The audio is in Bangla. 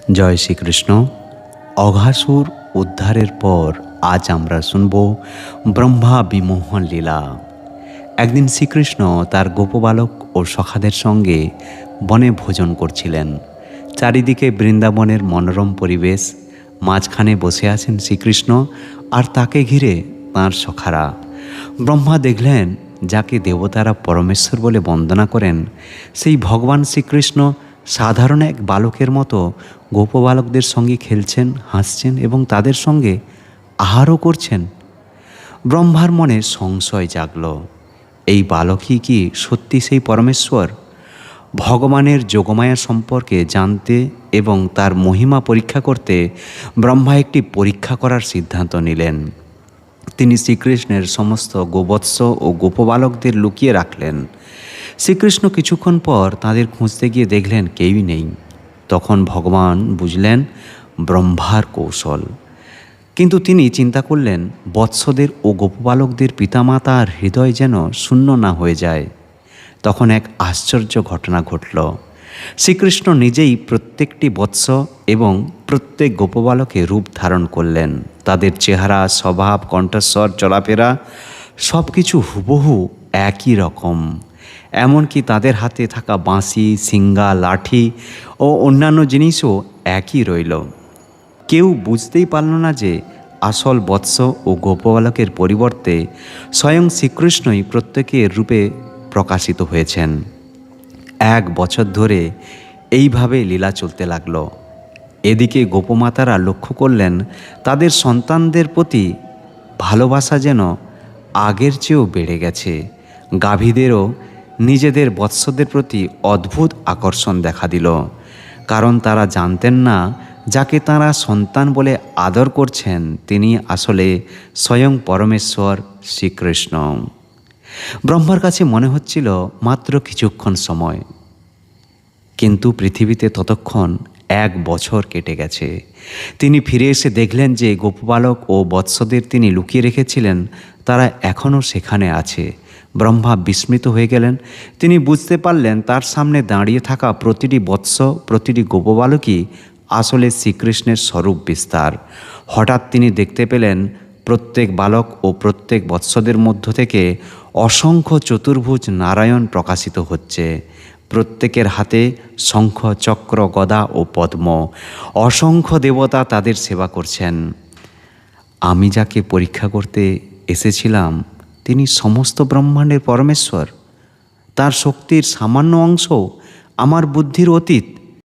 জয় শ্রীকৃষ্ণ। অঘাসুর উদ্ধারের পর আজ আমরা শুনব ব্রহ্মা বিমোহন লীলা। একদিন শ্রীকৃষ্ণ তার গোপবালক ও সখাদের সঙ্গে বনে ভোজন করছিলেন। চারিদিকে বৃন্দাবনের মনোরম পরিবেশ, মাঝখানে বসে আছেন শ্রীকৃষ্ণ আর তাকে ঘিরে তাঁর সখারা। ব্রহ্মা দেখলেন যাকে দেবতারা পরমেশ্বর বলে বন্দনা করেন, সেই ভগবান শ্রীকৃষ্ণ সাধারণ এক বালকের মতো গোপবালকদের সঙ্গে খেলছেন, হাসছেন এবং তাদের সঙ্গে আহারও করছেন। ব্রহ্মার মনে সংশয় জাগল, এই বালকই কি সত্যি সেই পরমেশ্বর? ভগবানের যোগমায়া সম্পর্কে জানতে এবং তার মহিমা পরীক্ষা করতে ব্রহ্মা একটি পরীক্ষা করার সিদ্ধান্ত নিলেন। তিনি শ্রীকৃষ্ণের সমস্ত গোবৎস ও গোপবালকদের লুকিয়ে রাখলেন। শ্রীকৃষ্ণ কিছুক্ষণ পর তাদের খুঁজতে গিয়ে দেখলেন কেউই নেই। তখন ভগবান বুঝলেন ব্রহ্মার কৌশল। কিন্তু তিনি চিন্তা করলেন বৎসদের ও গোপবালকদের পিতামাতার হৃদয় যেন শূন্য না হয়ে যায়। তখন এক আশ্চর্য ঘটনা ঘটল। শ্রীকৃষ্ণ নিজেই প্রত্যেকটি বৎস এবং প্রত্যেক গোপবালকে রূপ ধারণ করলেন। তাদের চেহারা, স্বভাব, কণ্ঠস্বর, চলাফেরা সব কিছু হুবহু একই রকম। এমনকি তাদের হাতে থাকা বাঁশি, সিঙ্গা, লাঠি ও অন্যান্য জিনিসও একই রইল। কেউ বুঝতেই পারল না যে আসল বৎস ও গোপবালকের পরিবর্তে স্বয়ং শ্রীকৃষ্ণই প্রত্যেকের রূপে প্রকাশিত হয়েছেন। 1 বছর ধরে এইভাবে লীলা চলতে লাগলো। এদিকে গোপমাতারা লক্ষ্য করলেন তাদের সন্তানদের প্রতি ভালোবাসা যেন আগের চেয়েও বেড়ে গেছে। গাভীদেরও নিজেদের বৎসদের প্রতি অদ্ভুত আকর্ষণ দেখা দিল, কারণ তারা জানতেন না যাকে তাঁরা সন্তান বলে আদর করছেন তিনি আসলে স্বয়ং পরমেশ্বর শ্রীকৃষ্ণ। ব্রহ্মার কাছে মনে হচ্ছিল মাত্র কিছুক্ষণ সময়, কিন্তু পৃথিবীতে ততক্ষণ 1 বছর কেটে গেছে। তিনি ফিরে এসে দেখলেন যে গোপবালক ও বৎসদের তিনি লুকিয়ে রেখেছিলেন তারা এখনও সেখানে আছে। ব্রহ্মা বিস্মিত হয়ে গেলেন। তিনি বুঝতে পারলেন তার সামনে দাঁড়িয়ে থাকা প্রতিটি বৎস, প্রতিটি গোপবালকই আসলে শ্রীকৃষ্ণের স্বরূপ বিস্তার। হঠাৎ তিনি দেখতে পেলেন প্রত্যেক বালক ও প্রত্যেক বৎসদের মধ্য থেকে অসংখ্য চতুর্ভুজ নারায়ণ প্রকাশিত হচ্ছে। প্রত্যেকের হাতে শঙ্খ, চক্র, গদা ও পদ্ম। অসংখ্য দেবতা তাদের সেবা করছেন। আমি যাকে পরীক্ষা করতে এসেছিলাম তিনি সমস্ত ব্রহ্মাণ্ডের পরমেশ্বর। তার শক্তির সামান্য অংশ আমার বুদ্ধির অতীত।